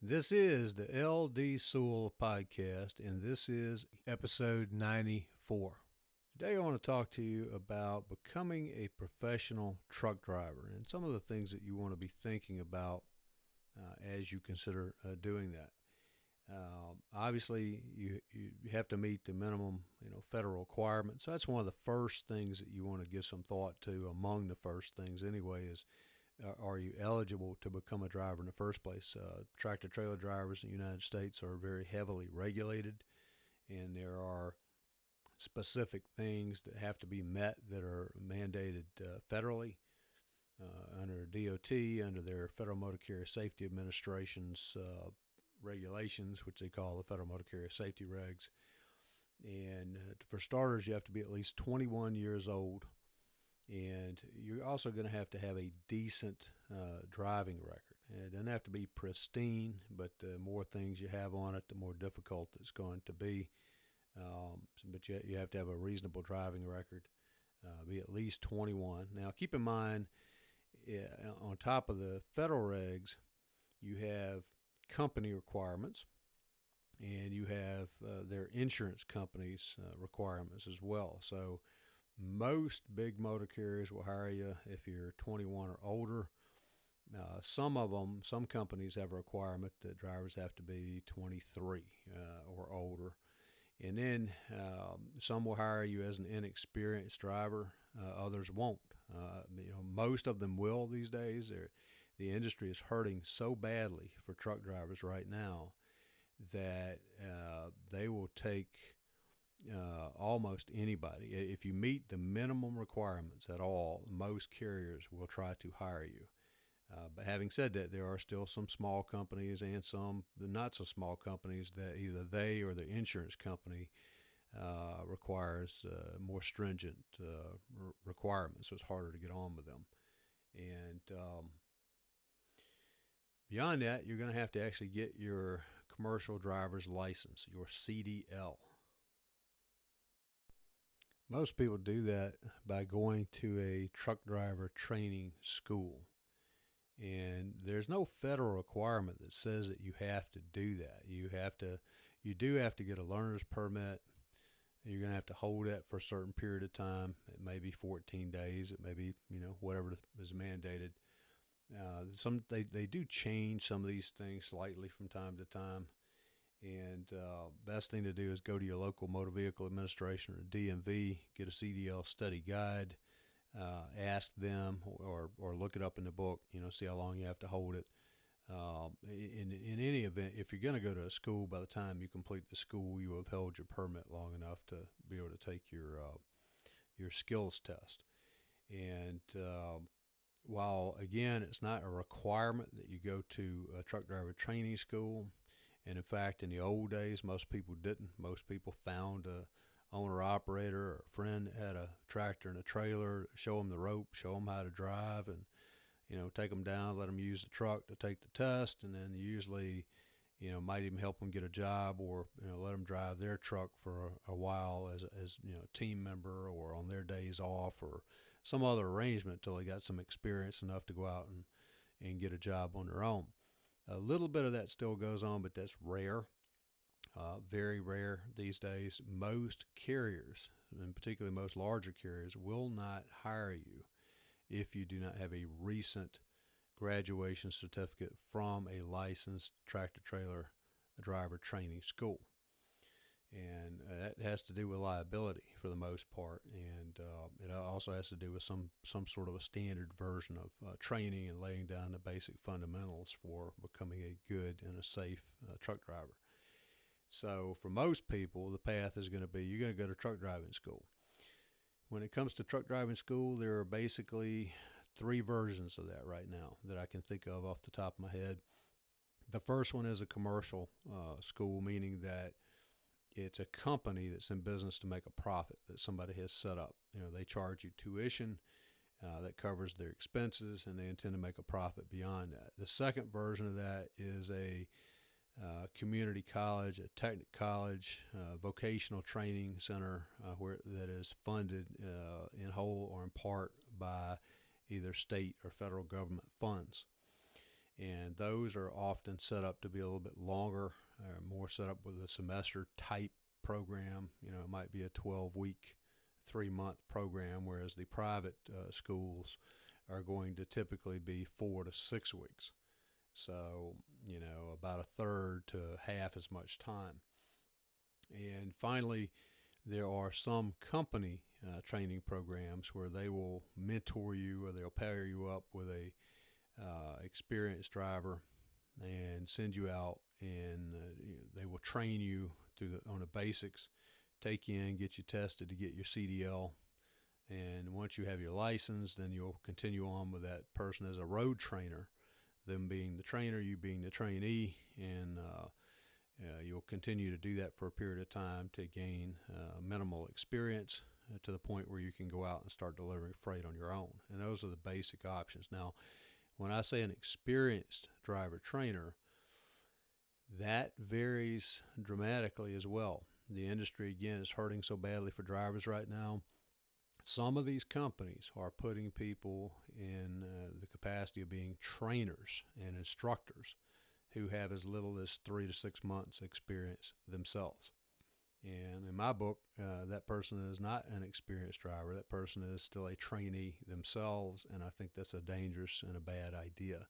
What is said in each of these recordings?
This is the LD Sewell podcast, and this is episode 94. Today, I want to talk to you about becoming a professional truck driver and some of the things that you want to be thinking about as you consider doing that. Obviously, you have to meet the minimum federal requirements. So that's one of the first things that you want to give some thought to. Among the first things, anyway, is are you eligible to become a driver in the first place? Tractor trailer drivers in the United States are very heavily regulated, and there are specific things that have to be met that are mandated federally under DOT, under their Federal Motor Carrier Safety Administration's regulations, which they call the Federal Motor Carrier Safety Regs. And for starters, you have to be at least 21 years old, and you're also going to have a decent driving record. It doesn't have to be pristine, but the more things you have on it, the more difficult it's going to be. But you have to have a reasonable driving record, be at least 21. Now, keep in mind, on top of the federal regs, you have company requirements, and you have their insurance companies' requirements as well. So most big motor carriers will hire you if you're 21 or older. Some companies have a requirement that drivers have to be 23 or older. And then some will hire you as an inexperienced driver. Others won't. Most of them will these days. The industry is hurting so badly for truck drivers right now that they will take almost anybody. If you meet the minimum requirements at all, most carriers will try to hire you. But having said that, there are still some small companies and some not so small companies that either they or the insurance company requires more stringent requirements, so it's harder to get on with them. And beyond that, you're going to have to actually get your commercial driver's license, your CDL. Most people do that by going to a truck driver training school. And there's no federal requirement that says that you have to do that. You do have to get a learner's permit. You're going to have to hold that for a certain period of time. It may be 14 days. It may be, whatever is mandated. They do change some of these things slightly from time to time. And best thing to do is go to your local motor vehicle administration or DMV, get a CDL study guide. Ask them or look it up in the book, see how long you have to hold it. In any event, if you're going to go to a school, by the time you complete the school, you will have held your permit long enough to be able to take your skills test. And while, again, it's not a requirement that you go to a truck driver training school, and in fact, in the old days, most people didn't. Most people found a owner-operator or a friend that had a tractor and a trailer, show them the rope, show them how to drive, and take them down, let them use the truck to take the test, and then usually might even help them get a job, or let them drive their truck for a while as a team member, or on their days off, or some other arrangement until they got some experience enough to go out and get a job on their own. A little bit of that still goes on, but that's rare. Very rare these days. Most carriers, and particularly most larger carriers, will not hire you if you do not have a recent graduation certificate from a licensed tractor trailer driver training school. And that has to do with liability for the most part, and it also has to do with some sort of a standard version of training and laying down the basic fundamentals for becoming a good and a safe truck driver. So for most people, the path is going to be you're going to go to truck driving school. When it comes to truck driving school, there are basically three versions of that right now that I can think of off the top of my head. The first one is a commercial school, meaning that it's a company that's in business to make a profit that somebody has set up. They charge you tuition that covers their expenses, and they intend to make a profit beyond that. The second version of that is a community college, a technical college, vocational training center where that is funded in whole or in part by either state or federal government funds. And those are often set up to be a little bit longer, more set up with a semester type program. It might be a 12-week, 3-month program, whereas the private schools are going to typically be 4 to 6 weeks. So, about a third to half as much time. And finally, there are some company training programs where they will mentor you, or they'll pair you up with a experienced driver and send you out, and they will train you on the basics, take you in, get you tested to get your CDL, and once you have your license, then you'll continue on with that person as a road trainer, them being the trainer, you being the trainee, and you'll continue to do that for a period of time to gain minimal experience to the point where you can go out and start delivering freight on your own. And those are the basic options. Now, when I say an experienced driver trainer, that varies dramatically as well. The industry, again, is hurting so badly for drivers right now. Some of these companies are putting people in the capacity of being trainers and instructors who have as little as 3 to 6 months experience themselves. And in my book, that person is not an experienced driver. That person is still a trainee themselves, and I think that's a dangerous and a bad idea.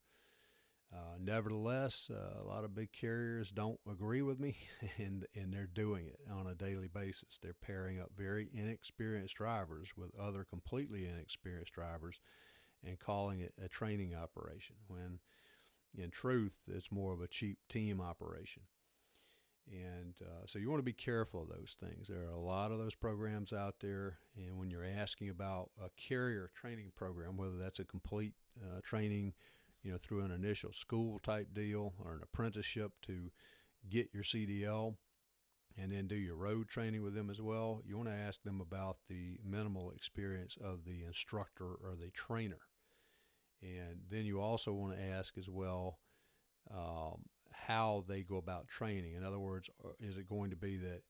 Nevertheless, a lot of big carriers don't agree with me, and they're doing it on a daily basis. They're pairing up very inexperienced drivers with other completely inexperienced drivers and calling it a training operation, when in truth, it's more of a cheap team operation. And so you want to be careful of those things. There are a lot of those programs out there, and when you're asking about a carrier training program, whether that's a complete training, through an initial school type deal or an apprenticeship to get your CDL and then do your road training with them as well, you want to ask them about the minimal experience of the instructor or the trainer. And then you also want to ask as well how they go about training. In other words, is it going to be that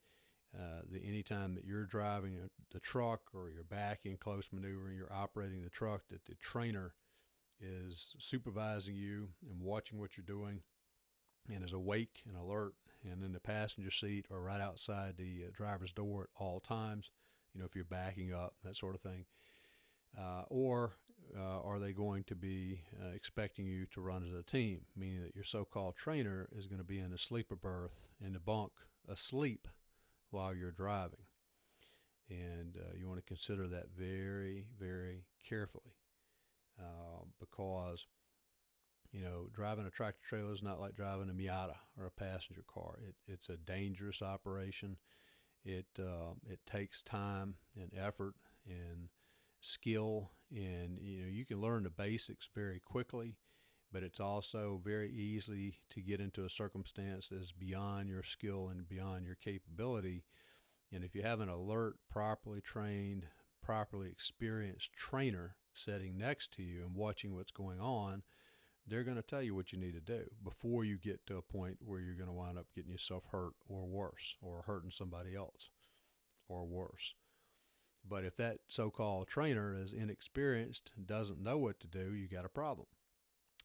anytime that you're driving the truck or you're backing close maneuvering, you're operating the truck, that the trainer is supervising you and watching what you're doing and is awake and alert and in the passenger seat or right outside the driver's door at all times, if you're backing up, that sort of thing. Or are they going to be expecting you to run as a team, meaning that your so-called trainer is going to be in a sleeper berth in the bunk asleep while you're driving? And you want to consider that very, very carefully because, driving a tractor trailer is not like driving a Miata or a passenger car. It's a dangerous operation. It takes time and effort and skill, and you can learn the basics very quickly, but it's also very easy to get into a circumstance that's beyond your skill and beyond your capability. And if you have an alert, properly trained, properly experienced trainer sitting next to you and watching what's going on, they're going to tell you what you need to do before you get to a point where you're going to wind up getting yourself hurt or worse, or hurting somebody else or worse. But if that so-called trainer is inexperienced and doesn't know what to do, you got a problem.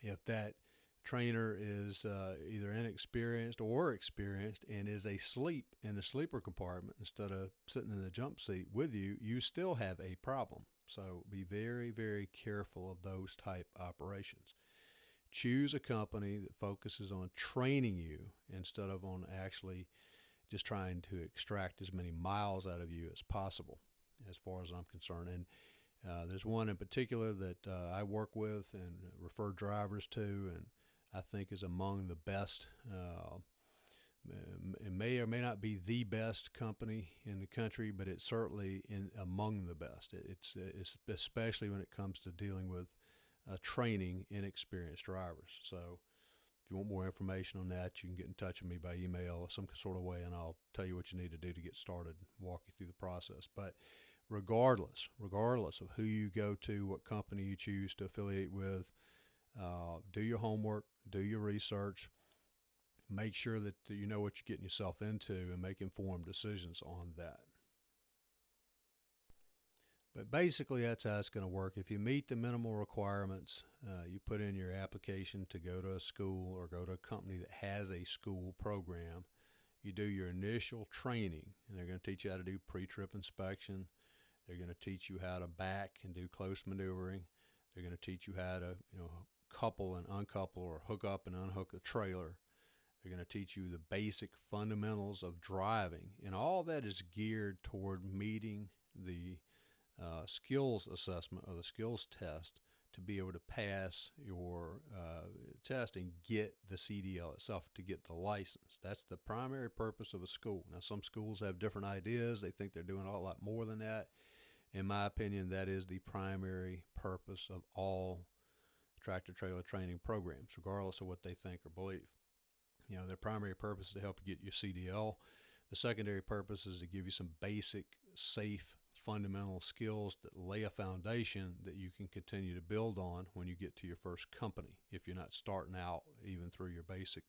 If that trainer is either inexperienced or experienced and is asleep in the sleeper compartment instead of sitting in the jump seat with you, you still have a problem. So be very, very careful of those type operations. Choose a company that focuses on training you instead of on actually just trying to extract as many miles out of you as possible, as far as I'm concerned. And there's one in particular that I work with and refer drivers to, and I think is among the best. It may or may not be the best company in the country, but it's certainly among the best. It's especially when it comes to dealing with training inexperienced drivers. So if you want more information on that, you can get in touch with me by email or some sort of way, and I'll tell you what you need to do to get started and walk you through the process. But regardless of who you go to, what company you choose to affiliate with, do your homework, do your research, make sure that you know what you're getting yourself into, and make informed decisions on that. But basically, that's how it's going to work. If you meet the minimal requirements, you put in your application to go to a school or go to a company that has a school program. You do your initial training, and they're going to teach you how to do pre-trip inspection. They're going to teach you how to back and do close maneuvering. They're going to teach you how to, couple and uncouple or hook up and unhook the trailer. They're going to teach you the basic fundamentals of driving, and all that is geared toward meeting the skills assessment or the skills test to be able to pass your test and get the CDL itself, to get the license. That's the primary purpose of a school. Now, some schools have different ideas. They think they're doing a lot more than that. In my opinion, that is the primary purpose of all tractor trailer training programs, regardless of what they think or believe. Their primary purpose is to help you get your CDL. The secondary purpose is to give you some basic, safe, fundamental skills that lay a foundation that you can continue to build on when you get to your first company, if you're not starting out even through your basic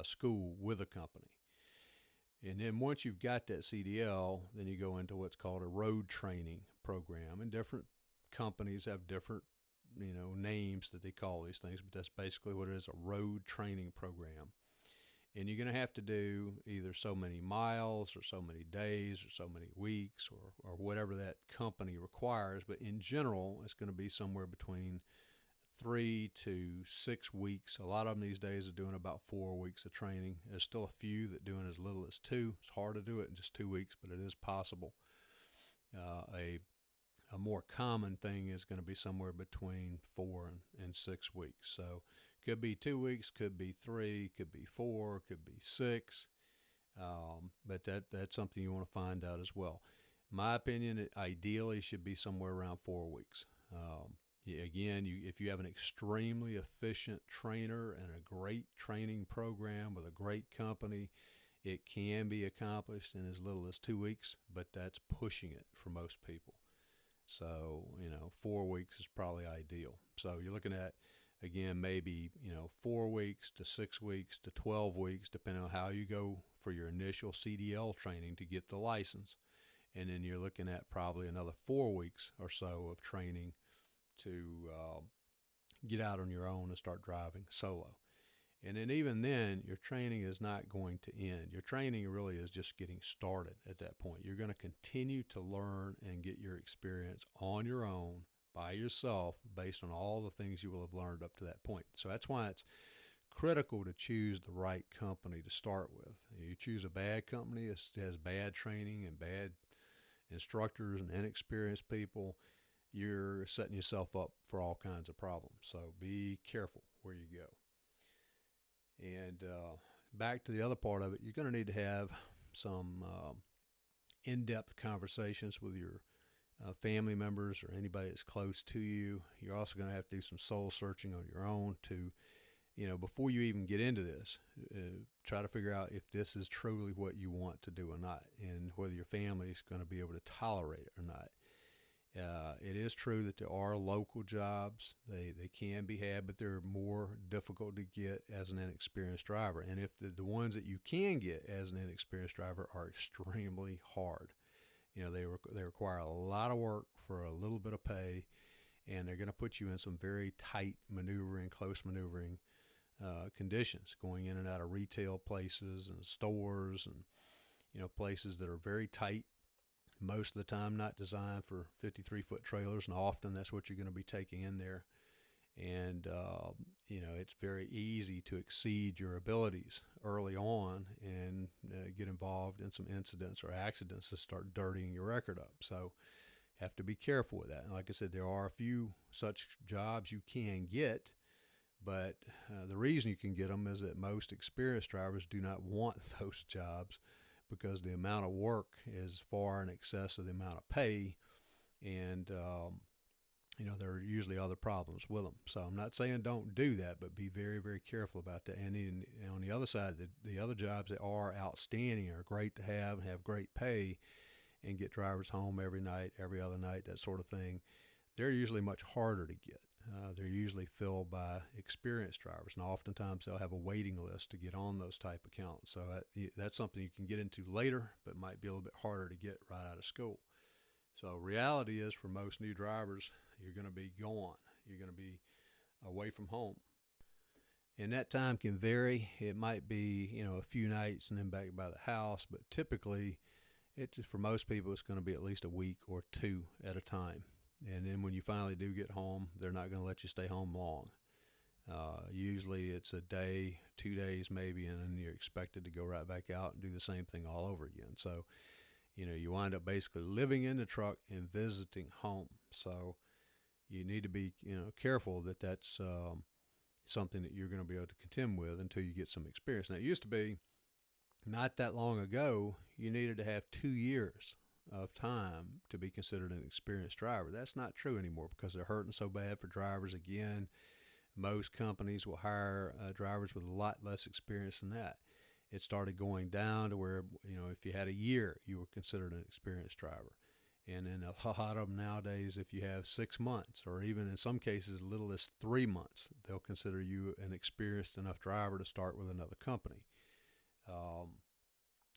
school with a company. And then once you've got that CDL, then you go into what's called a road training program. And different companies have different names that they call these things, but that's basically what it is, a road training program. And you're going to have to do either so many miles or so many days or so many weeks or whatever that company requires. But in general, it's going to be somewhere between 3 to 6 weeks. A lot of them these days are doing about 4 weeks of training. There's still a few that doing as little as 2. It's hard to do it in just 2 weeks, but it is possible. A more common thing is going to be somewhere between 4 and 6 weeks. So could be 2 weeks, could be 3, could be 4, could be 6. But that's something you want to find out as well. In my opinion, it ideally should be somewhere around 4 weeks. If you have an extremely efficient trainer and a great training program with a great company, it can be accomplished in as little as 2 weeks, but that's pushing it for most people. So, 4 weeks is probably ideal. So you're looking at, again, maybe, 4 weeks to 6 weeks to 12 weeks, depending on how you go for your initial CDL training to get the license. And then you're looking at probably another 4 weeks or so of training to get out on your own and start driving solo. And then even then, your training is not going to end. Your training really is just getting started at that point. You're going to continue to learn and get your experience on your own by yourself based on all the things you will have learned up to that point. So that's why it's critical to choose the right company to start with. You choose a bad company that has bad training and bad instructors and inexperienced people, you're setting yourself up for all kinds of problems. So be careful where you go. And back to the other part of it, you're going to need to have some in-depth conversations with your family members or anybody that's close to you. You're also going to have to do some soul searching on your own to, before you even get into this, try to figure out if this is truly what you want to do or not, and whether your family is going to be able to tolerate it or not. It is true that there are local jobs. They can be had, but they're more difficult to get as an inexperienced driver. And if the ones that you can get as an inexperienced driver are extremely hard, they require a lot of work for a little bit of pay, and they're going to put you in some very tight maneuvering, close maneuvering conditions, going in and out of retail places and stores and places that are very tight. Most of the time not designed for 53-foot trailers, and often that's what you're going to be taking in there. And, it's very easy to exceed your abilities early on and get involved in some incidents or accidents that start dirtying your record up. So have to be careful with that. And like I said, there are a few such jobs you can get, but the reason you can get them is that most experienced drivers do not want those jobs, because the amount of work is far in excess of the amount of pay, and there are usually other problems with them. So I'm not saying don't do that, but be very, very careful about that. And on the other side, the other jobs that are outstanding, are great to have great pay, and get drivers home every night, every other night, that sort of thing, they're usually much harder to get. They're usually filled by experienced drivers, and oftentimes they'll have a waiting list to get on those type accounts. So that's something you can get into later, but might be a little bit harder to get right out of school. So reality is, for most new drivers, you're going to be gone. You're going to be away from home. And that time can vary. It might be, a few nights and then back by the house, but typically for most people, it's going to be at least a week or two at a time. And then when you finally do get home, they're not going to let you stay home long. Usually it's a day, 2 days maybe, and then you're expected to go right back out and do the same thing all over again. So, you wind up basically living in the truck and visiting home. So you need to be, careful that that's something that you're going to be able to contend with until you get some experience. Now, it used to be not that long ago, you needed to have 2 years of time to be considered an experienced driver. That's not true anymore because they're hurting so bad for drivers again. Most companies will hire drivers with a lot less experience than that. It started going down to where, if you had a year, you were considered an experienced driver. And then a lot of them nowadays, if you have 6 months, or even in some cases as little as 3 months, they'll consider you an experienced enough driver to start with another company.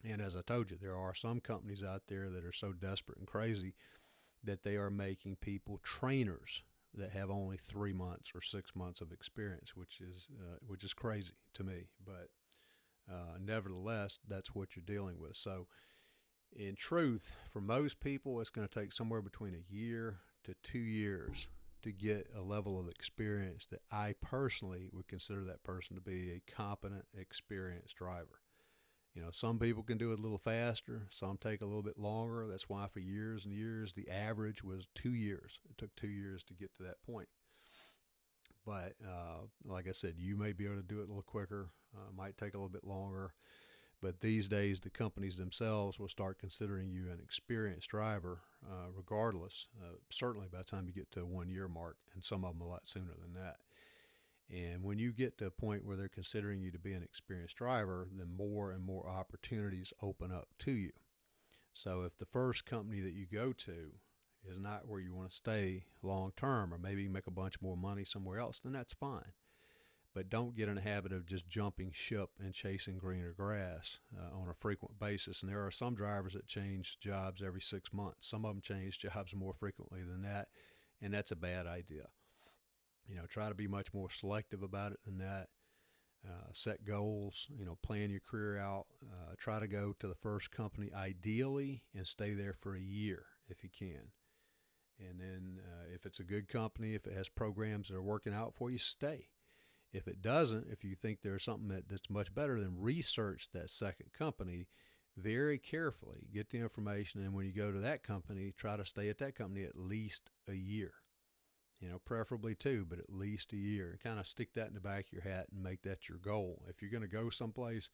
And as I told you, there are some companies out there that are so desperate and crazy that they are making people trainers that have only 3 months or 6 months of experience, which is crazy to me. But nevertheless, that's what you're dealing with. So in truth, for most people, it's going to take somewhere between a year to 2 years to get a level of experience that I personally would consider that person to be a competent, experienced driver. Some people can do it a little faster. Some take a little bit longer. That's why for years and years, the average was 2 years. It took 2 years to get to that point. But like I said, you may be able to do it a little quicker. Might take a little bit longer. But these days, the companies themselves will start considering you an experienced driver regardless, certainly by the time you get to a 1 year mark, and some of them a lot sooner than that. And when you get to a point where they're considering you to be an experienced driver, then more and more opportunities open up to you. So if the first company that you go to is not where you want to stay long term, or maybe make a bunch more money somewhere else, then that's fine. But don't get in a habit of just jumping ship and chasing greener grass on a frequent basis. And there are some drivers that change jobs every 6 months. Some of them change jobs more frequently than that, and that's a bad idea. Try to be much more selective about it than that. Set goals, plan your career out. Try to go to the first company ideally and stay there for a year if you can. And then if it's a good company, if it has programs that are working out for you, stay. If it doesn't, if you think there's something that's much better, then research that second company very carefully. Get the information, and when you go to that company, try to stay at that company at least a year. Preferably 2, but at least a year. And kind of stick that in the back of your hat and make that your goal. If you're going to go someplace,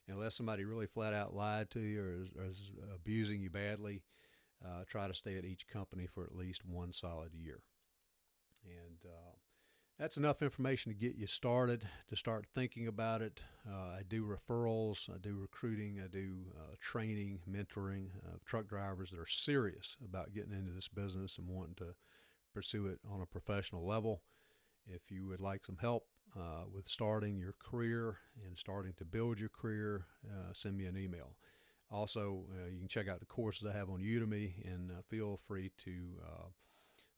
unless somebody really flat out lied to you or is abusing you badly, try to stay at each company for at least 1 solid year. And that's enough information to get you started, to start thinking about it. I do referrals, I do recruiting, I do training, mentoring of truck drivers that are serious about getting into this business and wanting to pursue it on a professional level. If you would like some help with starting your career and starting to build your career, send me an email. Also, you can check out the courses I have on Udemy, and feel free to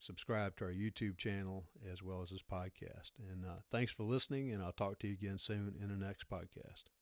subscribe to our YouTube channel as well as this podcast. And thanks for listening, and I'll talk to you again soon in the next podcast.